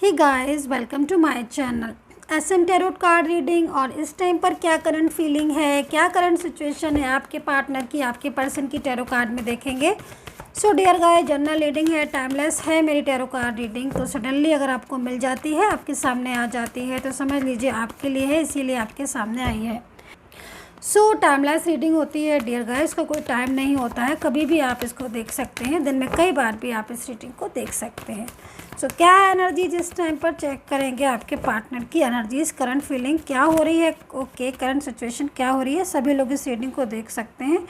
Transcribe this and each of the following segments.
Hey guys, welcome to my channel SM tarot card reading. और इस time पर क्या करंट फीलिंग है, क्या करंट सिचुएशन है आपके पार्टनर की, आपके पर्सन की टैरो कार्ड में देखेंगे। So dear guys, general reading है, टाइमलेस है मेरी टैरो कार्ड रीडिंग। तो सडनली अगर आपको मिल जाती है, आपके सामने आ जाती है, तो समझ लीजिए आपके लिए है, इसीलिए आपके सामने आई है। सो टाइमलेस रीडिंग होती है डियर गाइस, इसका कोई टाइम नहीं होता है, कभी भी आप इसको देख सकते हैं, दिन में कई बार भी आप इस रीडिंग को देख सकते हैं। सो क्या एनर्जी जिस टाइम पर चेक करेंगे, आपके पार्टनर की एनर्जीज, करंट फीलिंग क्या हो रही है, ओके करंट सिचुएशन क्या हो रही है, सभी लोग इस रीडिंग को देख सकते हैं।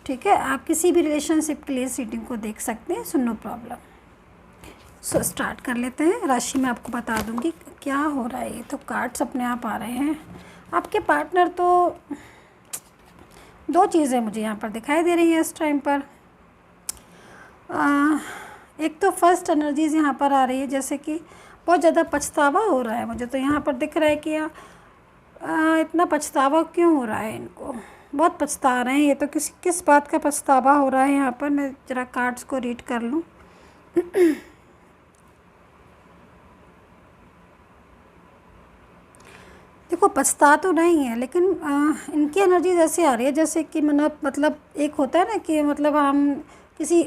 ठीक है, आप किसी भी रिलेशनशिप के लिए इस रीडिंग को देख सकते हैं, so no problem. So start कर लेते हैं। राशि में आपको बता दूंगी क्या हो रहा है। तो कार्ड्स अपने आप आ रहे हैं। आपके पार्टनर तो दो चीज़ें मुझे यहाँ पर दिखाई दे रही हैं इस टाइम पर। एक तो फर्स्ट एनर्जीज यहाँ पर आ रही है, जैसे कि बहुत ज़्यादा पछतावा हो रहा है मुझे। तो यहाँ पर दिख रहा है कि इतना पछतावा क्यों हो रहा है, इनको बहुत पछता रहे हैं ये। तो किस बात का पछतावा हो रहा है यहाँ पर, मैं ज़रा कार्ड्स को रीड कर लूँ। देखो, पछता तो नहीं है, लेकिन इनकी एनर्जी ऐसे आ रही है जैसे कि मतलब एक होता है ना कि मतलब हम किसी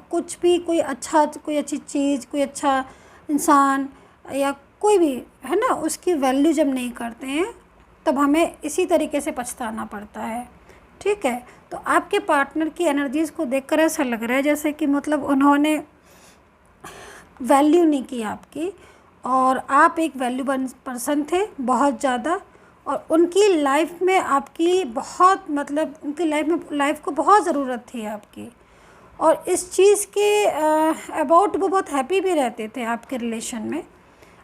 कुछ भी, कोई अच्छी चीज़, कोई अच्छा इंसान या कोई भी है ना, उसकी वैल्यू जब नहीं करते हैं तब हमें इसी तरीके से पछताना पड़ता है। ठीक है, तो आपके पार्टनर की एनर्जीज़ को देखकर ऐसा लग रहा है जैसे कि मतलब उन्होंने वैल्यू नहीं की आपकी, और आप एक वैल्यूबल पर्सन थे बहुत ज़्यादा, और उनकी लाइफ में आपकी बहुत मतलब उनकी लाइफ को बहुत ज़रूरत थी आपकी, और इस चीज़ के अबाउट वो बहुत हैप्पी भी रहते थे आपके रिलेशन में।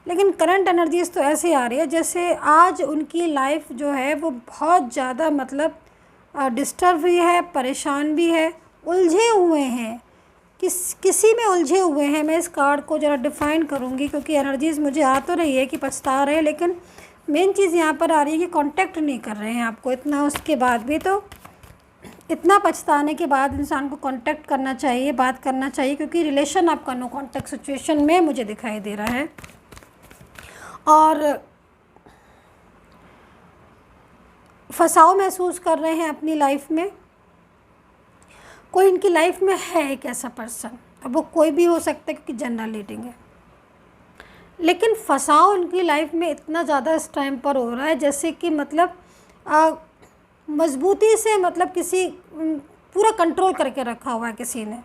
लेकिन करंट एनर्जीज़ तो ऐसे आ रही है जैसे आज उनकी लाइफ जो है वो बहुत ज़्यादा मतलब डिस्टर्ब भी है, परेशान भी है, उलझे हुए हैं, किसी में उलझे हुए हैं। मैं इस कार्ड को ज़रा डिफ़ाइन करूँगी, क्योंकि एनर्जीज़ मुझे आ तो रही है कि पछता रहे हैं, लेकिन मेन चीज़ यहाँ पर आ रही है कि कांटेक्ट नहीं कर रहे हैं आपको इतना। उसके बाद भी तो इतना पछताने के बाद इंसान को कांटेक्ट करना चाहिए, बात करना चाहिए, क्योंकि रिलेशन आपका नो कांटेक्ट सिचुएशन में मुझे दिखाई दे रहा है। और फंसाव महसूस कर रहे हैं अपनी लाइफ में। कोई इनकी लाइफ में है एक ऐसा पर्सन, अब वो कोई भी हो सकता है क्योंकि जनरल रीडिंग है, लेकिन फंसाव उनकी लाइफ में इतना ज़्यादा इस टाइम पर हो रहा है जैसे कि मतलब मजबूती से मतलब किसी पूरा कंट्रोल करके रखा हुआ है किसी ने,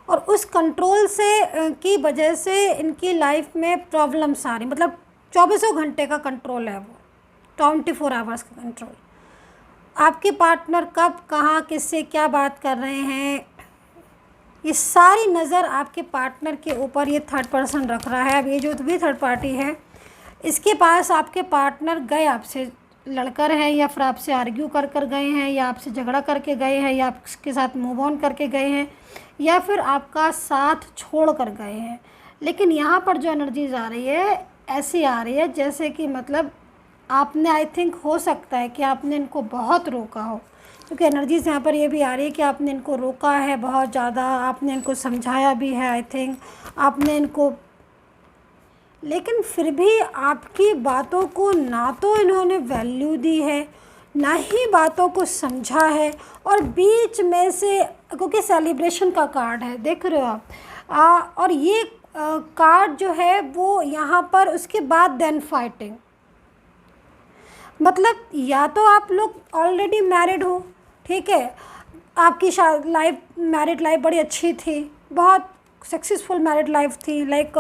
और उस कंट्रोल से की वजह से इनकी लाइफ में प्रॉब्लम्स आ रही, मतलब 24 घंटे का कंट्रोल है वो, 24 आवर्स का कंट्रोल। आपके पार्टनर कब कहाँ किससे क्या बात कर रहे हैं, ये सारी नज़र आपके पार्टनर के ऊपर ये थर्ड पर्सन रख रहा है। अब ये जो भी थर्ड पार्टी है, इसके पास आपके पार्टनर गए, आपसे लड़कर हैं, या फिर आपसे आर्ग्यू कर गए हैं, या आपसे झगड़ा करके गए हैं, या आपके साथ मूव ऑन करके गए हैं, या फिर आपका साथ छोड़ कर गए हैं। लेकिन यहाँ पर जो एनर्जीज आ रही है ऐसी आ रही है जैसे कि मतलब आपने, आई थिंक हो सकता है कि आपने इनको बहुत रोका हो, क्योंकि एनर्जीज यहाँ पर ये भी आ रही है कि आपने इनको रोका है बहुत ज़्यादा, आपने इनको समझाया भी है, आई थिंक आपने इनको, लेकिन फिर भी आपकी बातों को ना तो इन्होंने वैल्यू दी है, ना ही बातों को समझा है। और बीच में से, क्योंकि सेलिब्रेशन का कार्ड है, देख रहे हो आप, और ये कार्ड जो है वो यहाँ पर उसके बाद देन फाइटिंग, मतलब या तो आप लोग ऑलरेडी मैरिड हो, ठीक है, आपकी लाइफ, मैरिड लाइफ बड़ी अच्छी थी, बहुत सक्सेसफुल मैरिड लाइफ थी, लाइक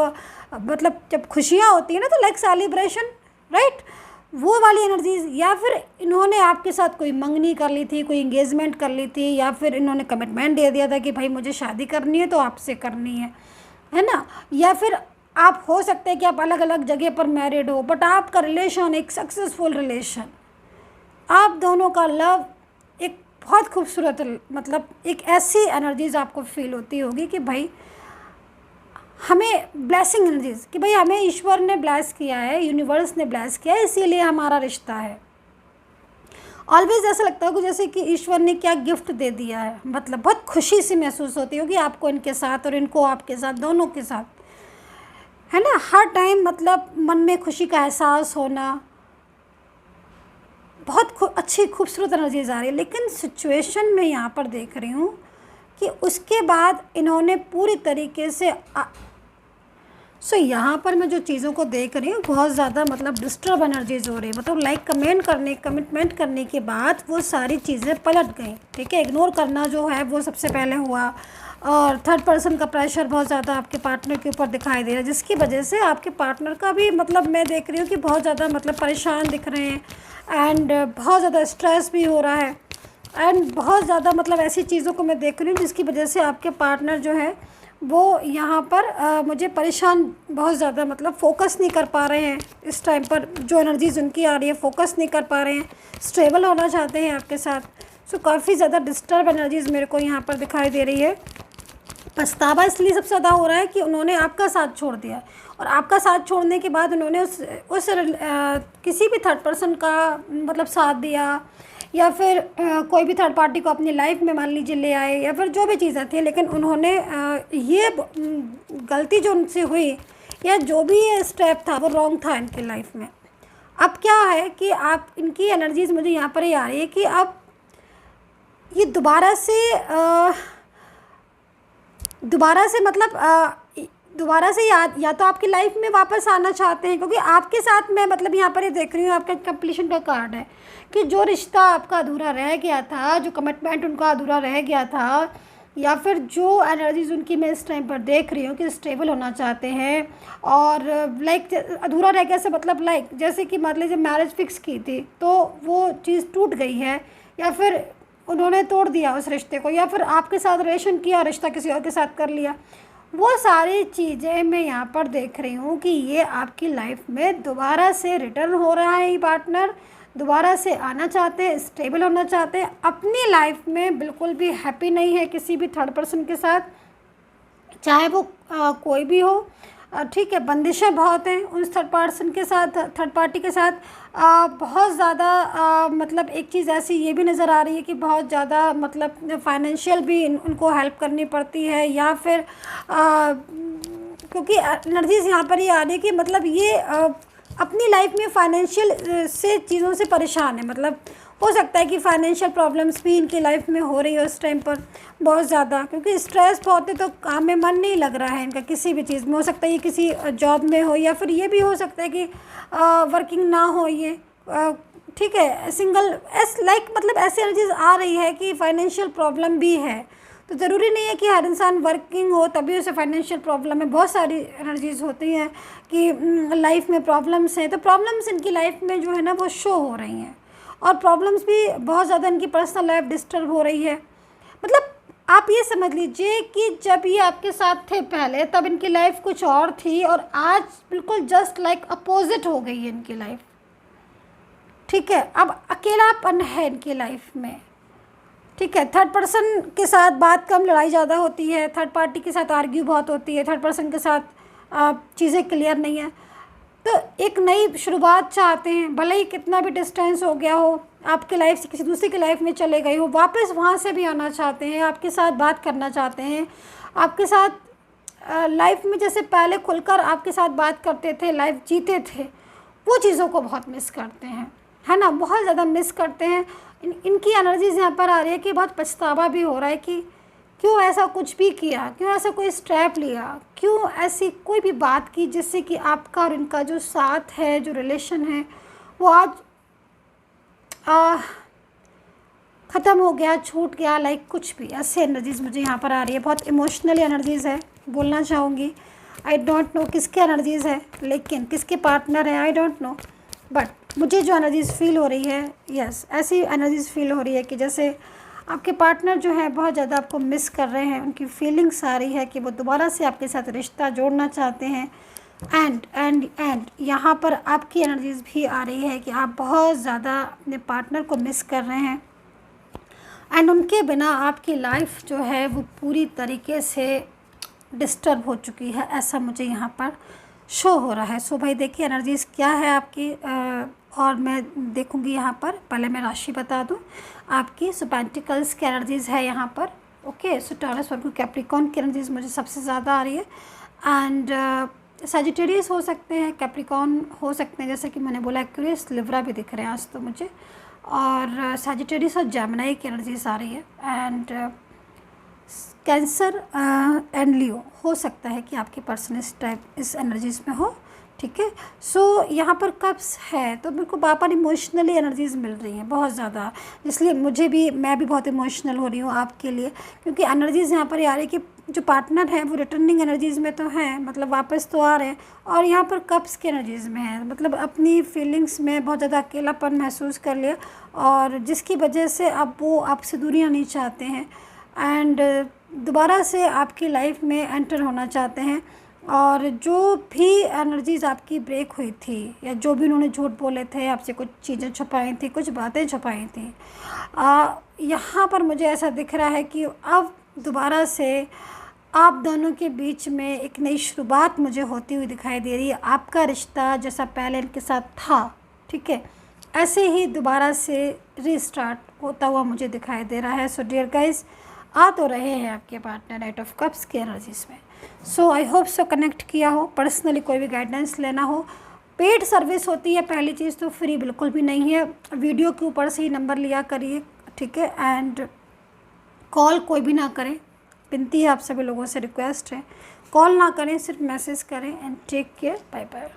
मतलब जब खुशियाँ होती हैं ना तो लाइक सेलिब्रेशन, राइट, वो वाली एनर्जीज। या फिर इन्होंने आपके साथ कोई मंगनी कर ली थी, कोई इंगेजमेंट कर ली थी, या फिर इन्होंने कमिटमेंट दे दिया था कि भाई मुझे शादी करनी है तो आपसे करनी है ना। या फिर आप, हो सकता है कि आप अलग अलग जगह पर मैरिड हो, बट आपका रिलेशन एक सक्सेसफुल रिलेशन, आप दोनों का लव एक बहुत खूबसूरत, मतलब एक ऐसी एनर्जीज आपको फील होती होगी कि भाई हमें ब्लेसिंग एनर्जीज, कि भाई हमें ईश्वर ने ब्लेस किया है, यूनिवर्स ने ब्लेस किया है, इसीलिए हमारा रिश्ता है। ऑलवेज ऐसा लगता है कि जैसे कि ईश्वर ने क्या गिफ्ट दे दिया है, मतलब बहुत खुशी सी महसूस होती होगी आपको इनके साथ, और इनको आपके साथ, दोनों के साथ, है ना, हर टाइम मतलब मन में खुशी का एहसास होना, बहुत अच्छी खूबसूरत एनर्जीज आ रही है। लेकिन सिचुएशन में यहाँ पर देख रही हूँ कि उसके बाद इन्होंने पूरी तरीके से सो यहाँ पर मैं जो चीज़ों को देख रही हूँ बहुत ज़्यादा मतलब डिस्टर्ब एनर्जीज हो रही है, मतलब लाइक कमिटमेंट करने के बाद वो सारी चीज़ें पलट गई। ठीक है, इग्नोर करना जो है वो सबसे पहले हुआ, और थर्ड पर्सन का प्रेशर बहुत ज़्यादा आपके पार्टनर के ऊपर दिखाई दे रहा है, जिसकी वजह से आपके पार्टनर का भी मतलब मैं देख रही हूँ कि बहुत ज़्यादा मतलब परेशान दिख रहे हैं, एंड बहुत ज़्यादा स्ट्रेस भी हो रहा है, एंड बहुत ज़्यादा मतलब ऐसी चीज़ों को मैं देख रही हूँ जिसकी वजह से आपके पार्टनर जो है वो यहाँ पर मुझे परेशान बहुत ज़्यादा मतलब फोकस नहीं कर पा रहे हैं इस टाइम पर, जो एनर्जीज उनकी आ रही है फोकस नहीं कर पा रहे हैं, स्टेबल होना चाहते हैं आपके साथ। सो काफ़ी ज़्यादा डिस्टर्ब एनर्जीज मेरे को यहाँ पर दिखाई दे रही है। पछतावा इसलिए सबसे ज़्यादा हो रहा है कि उन्होंने आपका साथ छोड़ दिया, और आपका साथ छोड़ने के बाद उन्होंने उस किसी भी थर्ड पर्सन का मतलब साथ दिया, या फिर कोई भी थर्ड पार्टी को अपनी लाइफ में मान लीजिए ले आए, या फिर जो भी चीज़ें थी, लेकिन उन्होंने ये गलती जो उनसे हुई या जो भी ये स्टेप था वो रॉन्ग था इनकी लाइफ में। अब क्या है कि आप इनकी एनर्जीज मुझे यहाँ पर ही आ रही है कि अब ये दोबारा से या तो आपकी लाइफ में वापस आना चाहते हैं, क्योंकि आपके साथ मैं मतलब यहाँ पर ये देख रही हूँ आपका कंप्लीशन का कार्ड है कि जो रिश्ता आपका अधूरा रह गया था, जो कमिटमेंट उनका अधूरा रह गया था, या फिर जो एनर्जीज उनकी मैं इस टाइम पर देख रही हूँ कि स्टेबल होना चाहते हैं, और लाइक अधूरा रह गया से मतलब लाइक जैसे कि मान लीजिए मैरिज फिक्स की थी तो वो चीज़ टूट गई है, या फिर उन्होंने तोड़ दिया उस रिश्ते को, या फिर आपके साथ रिलेशन किया, रिश्ता किसी और के साथ कर लिया, वो सारी चीज़ें मैं यहाँ पर देख रही हूँ कि ये आपकी लाइफ में दोबारा से रिटर्न हो रहा है। ये पार्टनर दोबारा से आना चाहते हैं, स्टेबल होना चाहते हैं, अपनी लाइफ में बिल्कुल भी हैप्पी नहीं है किसी भी थर्ड पर्सन के साथ, चाहे वो कोई भी हो। ठीक है, बंदिशें बहुत हैं उस थर्ड पर्सन के साथ, थर्ड पार्टी के साथ। बहुत ज़्यादा मतलब एक चीज़ ऐसी ये भी नज़र आ रही है कि बहुत ज़्यादा मतलब फाइनेंशियल भी उनको हेल्प करनी पड़ती है, या फिर क्योंकि एनर्जीज यहाँ पर ये आ रही है कि मतलब ये अपनी लाइफ में फाइनेंशियल से चीज़ों से परेशान है, मतलब हो सकता है कि फाइनेंशियल प्रॉब्लम्स भी इनकी लाइफ में हो रही है उस टाइम पर बहुत ज़्यादा, क्योंकि स्ट्रेस बहुत है तो काम में मन नहीं लग रहा है इनका किसी भी चीज़ में। हो सकता है ये किसी जॉब में हो, या फिर ये भी हो सकता है कि वर्किंग ना हो ये, ठीक है, सिंगल लाइक मतलब ऐसी एनर्जीज आ रही है कि फाइनेंशियल प्रॉब्लम भी है। तो ज़रूरी नहीं है कि हर इंसान वर्किंग हो तभी उसे फाइनेंशियल प्रॉब्लम है, बहुत सारी एनर्जीज होती हैं कि लाइफ में प्रॉब्लम्स हैं, तो प्रॉब्लम्स इनकी लाइफ में जो है ना वो शो हो रही हैं, और प्रॉब्लम्स भी बहुत ज़्यादा इनकी पर्सनल लाइफ डिस्टर्ब हो रही है। मतलब आप ये समझ लीजिए कि जब ये आपके साथ थे पहले तब इनकी लाइफ कुछ और थी, और आज बिल्कुल जस्ट लाइक अपोजिट हो गई है इनकी लाइफ। ठीक है, अब अकेलापन है इनकी लाइफ में। ठीक है, थर्ड पर्सन के साथ बात कम, लड़ाई ज़्यादा होती है, थर्ड पार्टी के साथ आर्ग्यू बहुत होती है, थर्ड पर्सन के साथ चीज़ें क्लियर नहीं है, तो एक नई शुरुआत चाहते हैं, भले ही कितना भी डिस्टेंस हो गया हो, आपकी लाइफ से किसी दूसरे की लाइफ में चले गए हो, वापस वहाँ से भी आना चाहते हैं, आपके साथ बात करना चाहते हैं, आपके साथ लाइफ में जैसे पहले खुलकर आपके साथ बात करते थे, लाइफ जीते थे, वो चीज़ों को बहुत मिस करते हैं, है ना, बहुत ज़्यादा मिस करते हैं। इनकी एनर्जीज यहाँ पर आ रही है कि बहुत पछतावा भी हो रहा है कि क्यों ऐसा कुछ भी किया, क्यों ऐसा कोई स्टेप लिया, क्यों ऐसी कोई भी बात की जिससे कि आपका और इनका जो साथ है, जो रिलेशन है, वो आज ख़त्म हो गया, छूट गया, लाइक कुछ भी। ऐसे एनर्जीज़ मुझे यहाँ पर आ रही है, बहुत इमोशनल एनर्जीज़ है, बोलना चाहूँगी। आई डोंट नो किसके एनर्जीज़ है, लेकिन किसके पार्टनर है आई डोंट नो, बट मुझे जो एनर्जीज़ फील हो रही है, यस ऐसी एनर्जीज़ फील हो रही है कि जैसे आपके पार्टनर जो है बहुत ज़्यादा आपको मिस कर रहे हैं, उनकी फीलिंग्स आ रही है कि वो दोबारा से आपके साथ रिश्ता जोड़ना चाहते हैं। एंड यहाँ पर आपकी एनर्जीज़ भी आ रही है कि आप बहुत ज़्यादा अपने पार्टनर को मिस कर रहे हैं, एंड उनके बिना आपकी लाइफ जो है वो पूरी तरीके से डिस्टर्ब हो चुकी है, ऐसा मुझे यहाँ पर शो हो रहा है। सो भाई देखिए एनर्जीज़ क्या है आपकी, और मैं देखूँगी यहाँ पर, पहले मैं राशि बता दूँ आपकी। सो पेंटिकल्स की एनर्जीज़ है यहाँ पर, ओके। सो टॉरस वर्गो कैप्रिकॉर्न की एनर्जीज़ मुझे सबसे ज़्यादा आ रही है, एंड सजिटेरियस हो सकते हैं, कैप्रिकॉर्न हो सकते हैं, जैसे कि मैंने बोला एक्वेरियस, लिब्रा भी दिख रहे हैं आज तो मुझे, और सजिटेरियस और जेमिनी की एनर्जीज आ रही है, एंड कैंसर एंड लियो हो सकता है कि आपकी पर्सन इस टाइप इस एनर्जीज में हो, ठीक है। सो यहाँ पर कप्स है तो मेरे को बार इमोशनली एनर्जीज मिल रही हैं बहुत ज़्यादा, इसलिए मैं भी बहुत इमोशनल हो रही हूँ आपके लिए, क्योंकि एनर्जीज़ यहाँ पर ये आ रही है कि जो पार्टनर है वो रिटर्निंग एनर्जीज़ में तो हैं, मतलब वापस तो आ रहे हैं, और यहाँ पर कप्स की एनर्जीज़ में है, मतलब अपनी फीलिंग्स में बहुत ज़्यादा अकेलापन महसूस कर लिया, और जिसकी वजह से अब वो आपसे दूरियाँ नहीं चाहते हैं, एंड दोबारा से आपकी लाइफ में एंटर होना चाहते हैं, और जो भी एनर्जीज़ आपकी ब्रेक हुई थी, या जो भी उन्होंने झूठ बोले थे, आपसे कुछ चीज़ें छुपाई थी, कुछ बातें छुपाई थी, यहाँ पर मुझे ऐसा दिख रहा है कि अब दोबारा से आप दोनों के बीच में एक नई शुरुआत मुझे होती हुई दिखाई दे रही है। आपका रिश्ता जैसा पहले इनके साथ था, ठीक है, ऐसे ही दोबारा से रीस्टार्ट होता हुआ मुझे दिखाई दे रहा है। सो डियर गाइस, आ तो रहे हैं आपके पार्टनर एट ऑफ कप्स की एनर्जीज़ में। सो आई होप सो कनेक्ट किया हो। पर्सनली कोई भी गाइडेंस लेना हो, पेड सर्विस होती है, पहली चीज़ तो फ्री बिल्कुल भी नहीं है, वीडियो के ऊपर से ही नंबर लिया करिए, ठीक है, एंड कॉल कोई भी ना करें, विनती है आप सभी लोगों से, रिक्वेस्ट है, कॉल ना करें, सिर्फ मैसेज करें, and take care, bye bye.